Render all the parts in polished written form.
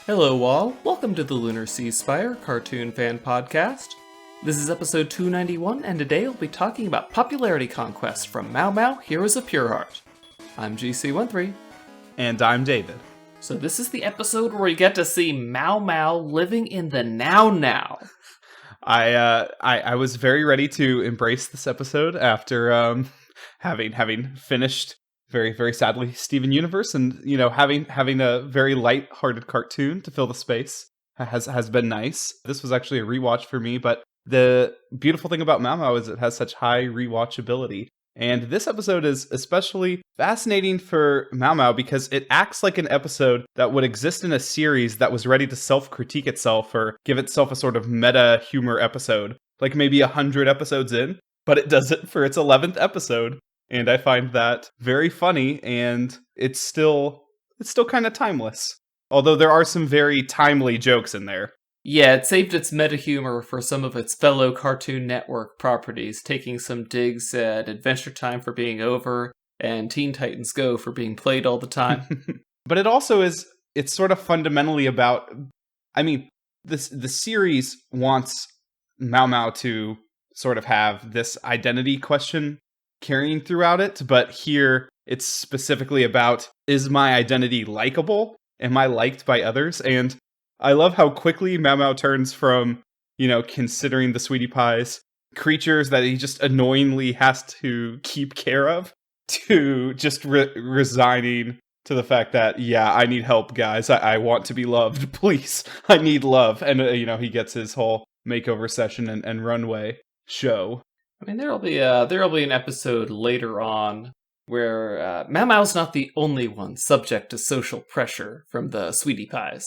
Hello all, welcome to the Lunar Sea Spire Cartoon Fan Podcast. This is episode 291, and today we'll be talking about Popularity Conquest from Mao Mao, Heroes of Pure Heart. I'm GC13. And I'm David. So this is the episode where we get to see Mao Mao living in the now. I was very ready to embrace this episode after having finished very, very sadly Steven Universe, and having a very light-hearted cartoon to fill the space has been nice. This was actually a rewatch for me, but the beautiful thing about Mao Mao is it has such high rewatchability. And this episode is especially fascinating for Mao Mao because it acts like an episode that would exist in a series that was ready to self-critique itself or give itself a sort of meta humor episode, like maybe 100 episodes in, but it does it for its 11th episode. And I find that very funny, and it's still kind of timeless. Although there are some very timely jokes in there. Yeah, it saved its meta humor for some of its fellow Cartoon Network properties, taking some digs at Adventure Time for being over, and Teen Titans Go for being played all the time. But it also is, it's sort of fundamentally about, the series wants Mao Mao to sort of have this identity question carrying throughout it, but here it's specifically about, is my identity likable? Am I liked by others? And I love how quickly Mao Mao turns from, considering the Sweetie Pies creatures that he just annoyingly has to keep care of, to just resigning to the fact that, yeah, I need help, guys. I want to be loved. Please, I need love. And, he gets his whole makeover session and runway show. I mean, there'll be an episode later on where Mao Mao's not the only one subject to social pressure from the Sweetie Pies.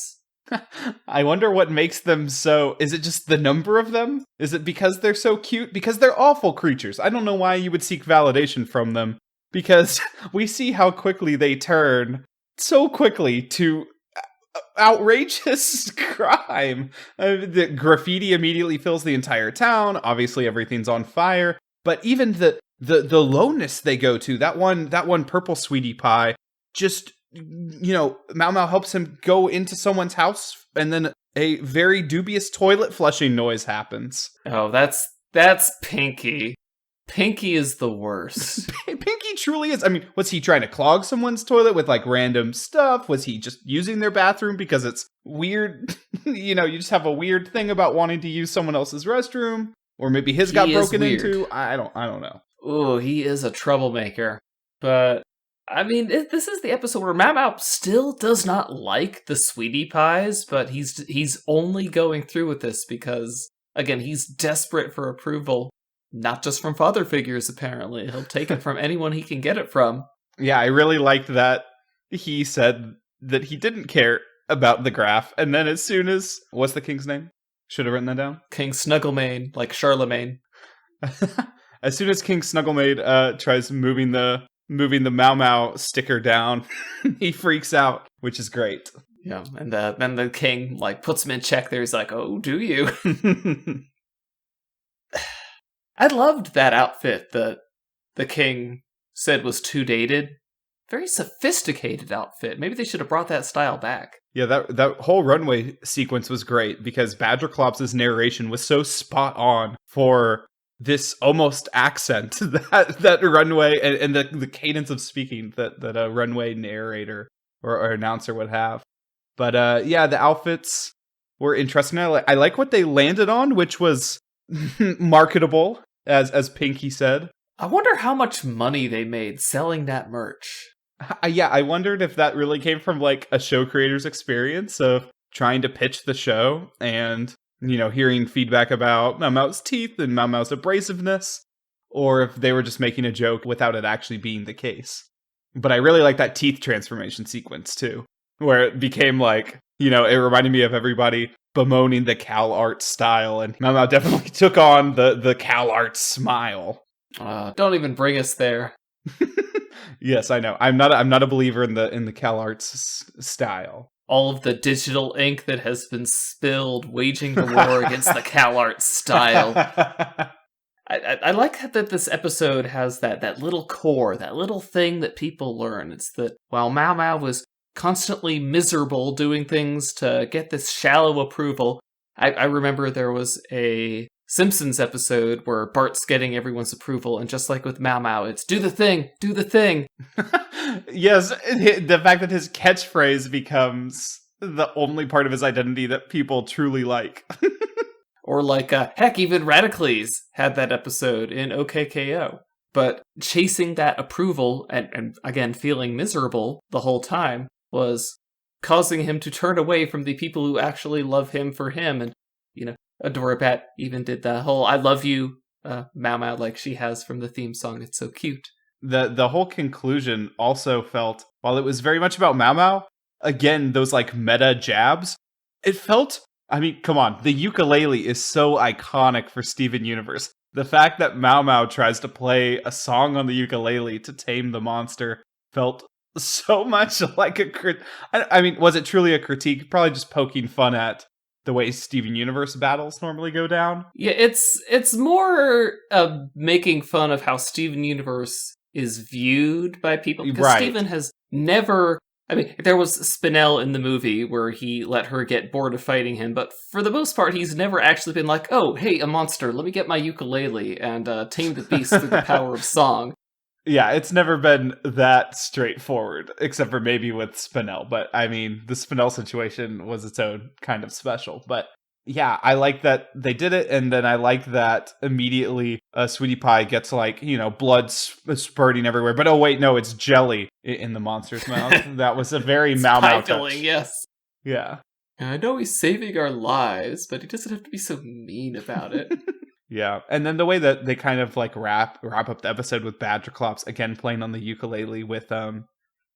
I wonder what makes them so... Is it just the number of them? Is it because they're so cute? Because they're awful creatures. I don't know why you would seek validation from them. Because we see how quickly they turn so quickly to outrageous crime. The graffiti immediately fills the entire town. Obviously, everything's on fire. But even the lowness they go to, that one purple Sweetie Pie, just... Mao Mao helps him go into someone's house, and then a very dubious toilet flushing noise happens. Oh, that's Pinky. Pinky is the worst. Pinky truly is. I mean, was he trying to clog someone's toilet with, random stuff? Was he just using their bathroom because it's weird? You just have a weird thing about wanting to use someone else's restroom? Or maybe his got broken into? I don't know. Oh, he is a troublemaker. But... this is the episode where Mao Mao still does not like the Sweetie Pies, but he's only going through with this because, again, he's desperate for approval, not just from father figures, apparently. He'll take it from anyone he can get it from. Yeah, I really liked that he said that he didn't care about the graph, and then as soon as... What's the king's name? Should have written that down. King Snugglemane, like Charlemagne. As soon as King Snugglemane tries moving the Mao Mao sticker down, he freaks out, which is great. Yeah, and then the king puts him in check there. He's like, "Oh, do you?" I loved that outfit that the king said was too dated. Very sophisticated outfit. Maybe they should have brought that style back. Yeah, that whole runway sequence was great because Badgerclops' narration was so spot on for this almost accent that runway and the cadence of speaking that a runway narrator or announcer would have. But the outfits were interesting. I like what they landed on, which was marketable, as Pinky said. I wonder how much money they made selling that merch. I wondered if that really came from a show creator's experience of trying to pitch the show and hearing feedback about Mao Mao's teeth and Mao Mao's abrasiveness, or if they were just making a joke without it actually being the case. But I really like that teeth transformation sequence, too, where it became it reminded me of everybody bemoaning the Cal Art style, and Mao Mao definitely took on the Cal Art smile. Don't even bring us there. Yes, I know. I'm not a believer in the Cal Arts style. All of the digital ink that has been spilled waging the war against the CalArt style. I like that this episode has that little core, that little thing that people learn. It's that while Mao Mao was constantly miserable doing things to get this shallow approval. I remember there was a Simpsons episode where Bart's getting everyone's approval, and just like with Mao Mao, it's do the thing, do the thing. Yes, the fact that his catchphrase becomes the only part of his identity that people truly like. Or like, heck, even Radicles had that episode in OKKO. But chasing that approval, and again, feeling miserable the whole time, was causing him to turn away from the people who actually love him for him. And, Adorabat even did the whole I love you Mao Mao like she has from the theme song. It's so cute. The whole conclusion also felt, while it was very much about Mao Mao, again, those like meta jabs, it felt, I mean, come on, the ukulele is so iconic for Steven Universe. The fact that Mao Mao tries to play a song on the ukulele to tame the monster felt so much like I mean, was it truly a critique? Probably just poking fun at the way Steven Universe battles normally go down. Yeah, it's more making fun of how Steven Universe is viewed by people. Because Right. Steven has never... I mean, there was Spinel in the movie where he let her get bored of fighting him, but for the most part, he's never actually been like, oh, hey, a monster, let me get my ukulele and tame the beast through the power of song. Yeah, it's never been that straightforward, except for maybe with Spinel. But I mean, the Spinel situation was its own kind of special. But yeah, I like that they did it, and then I like that immediately Sweetie Pie gets like, blood spurting everywhere. But oh wait, no, it's jelly in the monster's mouth. That was a very Mao Mao touch. Filling, yes. Yeah. I know he's saving our lives, but he doesn't have to be so mean about it. Yeah, and then the way that they kind of like wrap up the episode with Badgerclops again playing on the ukulele with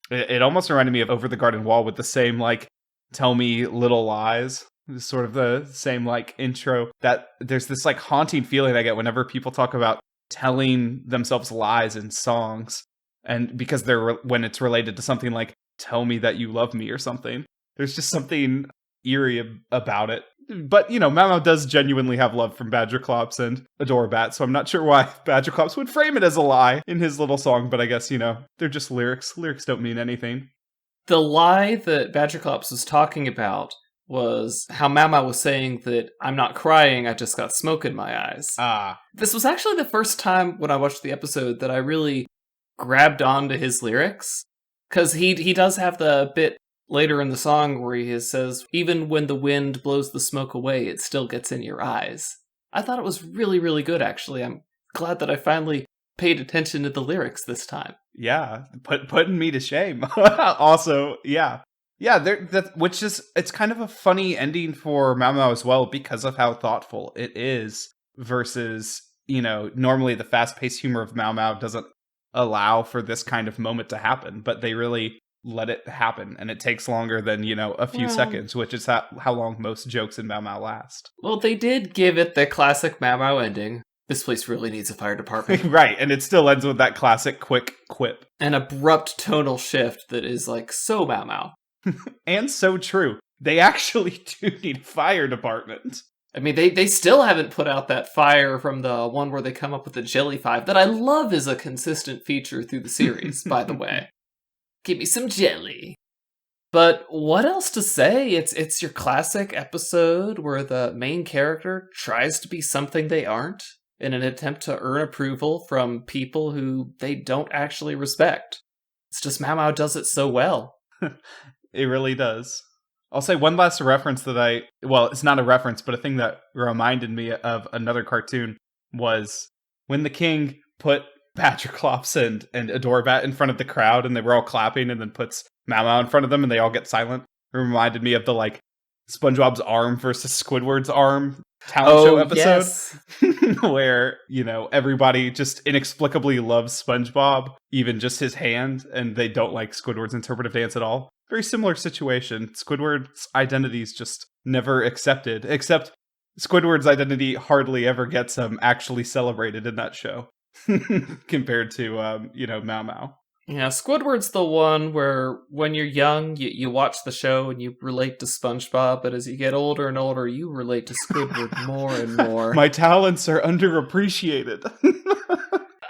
it almost reminded me of Over the Garden Wall with the same like tell me little lies, sort of the same like intro. That there's this like haunting feeling I get whenever people talk about telling themselves lies in songs, and because when it's related to something like tell me that you love me or something, there's just something eerie about it. But, Mao Mao does genuinely have love from Badgerclops and Adorabat, so I'm not sure why Badgerclops would frame it as a lie in his little song, but I guess, they're just lyrics. Lyrics don't mean anything. The lie that Badgerclops was talking about was how Mao Mao was saying that I'm not crying, I just got smoke in my eyes. This was actually the first time when I watched the episode that I really grabbed onto his lyrics, because he does have the bit later in the song where he says, even when the wind blows the smoke away, it still gets in your eyes. I thought it was really, really good, actually. I'm glad that I finally paid attention to the lyrics this time. Yeah, putting me to shame. Also, yeah. Yeah, which is, it's kind of a funny ending for Mao Mao as well because of how thoughtful it is versus, normally the fast-paced humor of Mao Mao doesn't allow for this kind of moment to happen, but they really let it happen, and it takes longer than, a few seconds, which is how long most jokes in Mao Mao last. Well, they did give it the classic Mao Mao ending. This place really needs a fire department. Right, and it still ends with that classic quick quip. An abrupt tonal shift that is, so Mao Mao. And so true. They actually do need a fire department. I mean, they still haven't put out that fire from the one where they come up with the Jelly 5 that I love is a consistent feature through the series, by the way. Give me some jelly. But what else to say? It's your classic episode where the main character tries to be something they aren't in an attempt to earn approval from people who they don't actually respect. It's just Mao Mao does it so well. It really does. I'll say one last reference that it's not a reference, but a thing that reminded me of another cartoon was when the king put Badgerclops and Adorabat in front of the crowd and they were all clapping and then puts Mao Mao in front of them and they all get silent. It reminded me of the SpongeBob's arm versus Squidward's arm talent show episode. Yes. Where, everybody just inexplicably loves SpongeBob, even just his hand, and they don't like Squidward's interpretive dance at all. Very similar situation. Squidward's identity is just never accepted, except Squidward's identity hardly ever gets actually celebrated in that show. Compared to, Mao Mao. Yeah, Squidward's the one where when you're young, you watch the show and you relate to SpongeBob, but as you get older and older, you relate to Squidward more and more. My talents are underappreciated.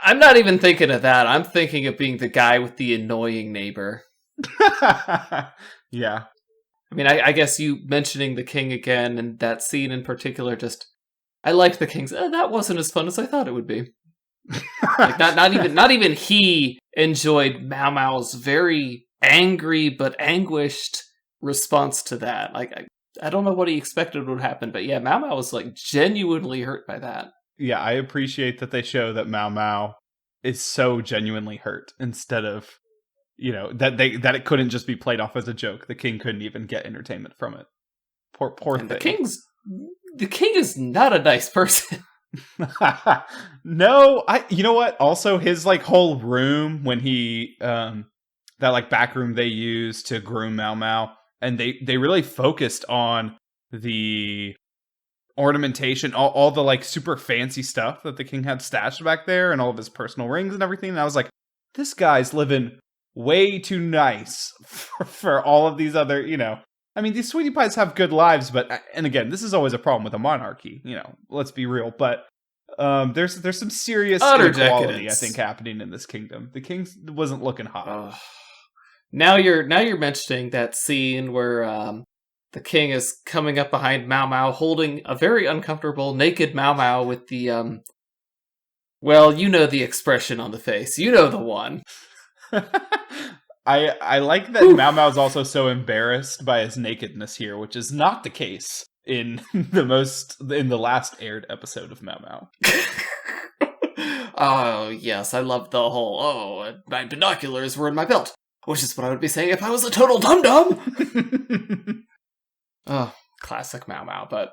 I'm not even thinking of that. I'm thinking of being the guy with the annoying neighbor. Yeah. I mean, I guess you mentioning the king again and that scene in particular, just I liked the king's. That wasn't as fun as I thought it would be. Like not even he enjoyed Mao Mao's very angry but anguished response to that. Like I don't know what he expected would happen, but yeah, Mao Mao was like genuinely hurt by that. Yeah, I appreciate that they show that Mao Mao is so genuinely hurt instead of, that it couldn't just be played off as a joke. The king couldn't even get entertainment from it. Poor And thing. the king is not a nice person. No, you know what? Also, his like whole room when he that like back room they used to groom Mao Mao, and they really focused on the ornamentation, all the like super fancy stuff that the king had stashed back there, and all of his personal rings and everything. And I was like, this guy's living way too nice for all of these other, I mean, these sweetie pies have good lives, but, and again, this is always a problem with a monarchy, let's be real, but there's some serious Utter inequality, decadence. I think, happening in this kingdom. The king wasn't looking hot. Now you're mentioning that scene where the king is coming up behind Mao Mao, holding a very uncomfortable naked Mao Mao with the well, you know the expression on the face, you know the one. I like that Mao Mao is also so embarrassed by his nakedness here, which is not the case in the last aired episode of Mao Mao. Oh yes, I love the whole my binoculars were in my belt, which is what I would be saying if I was a total dum-dum. Oh, classic Mao Mao. But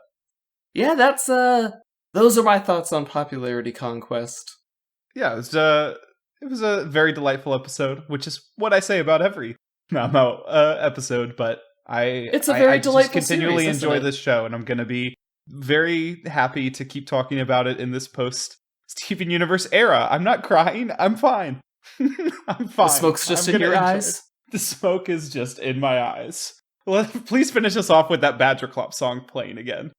yeah, that's those are my thoughts on Popularity Conquest. Yeah, it was a very delightful episode, which is what I say about every Mao Mao episode, but it's a very delightful just continually series, enjoy this show, and I'm going to be very happy to keep talking about it in this post Steven Universe era. I'm not crying. I'm fine. I'm fine. The smoke's just in your eyes. The smoke is just in my eyes. Well, please finish us off with that Badger Clop song playing again.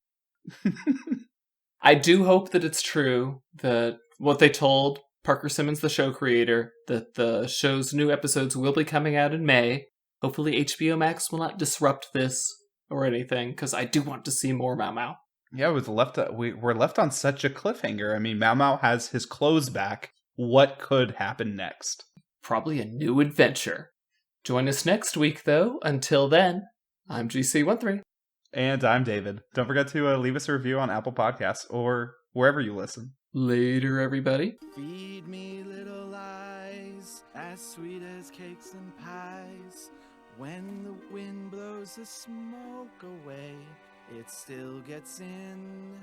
I do hope that it's true that what they told Parker Simmons, the show creator, that the show's new episodes will be coming out in May. Hopefully HBO Max will not disrupt this or anything, because I do want to see more Mao Mao. Yeah, we're left on such a cliffhanger. I mean, Mao Mao has his clothes back. What could happen next? Probably a new adventure. Join us next week, though. Until then, I'm GC13. And I'm David. Don't forget to leave us a review on Apple Podcasts or wherever you listen. Later, everybody. Feed me little lies, as sweet as cakes and pies. When the wind blows the smoke away, it still gets in.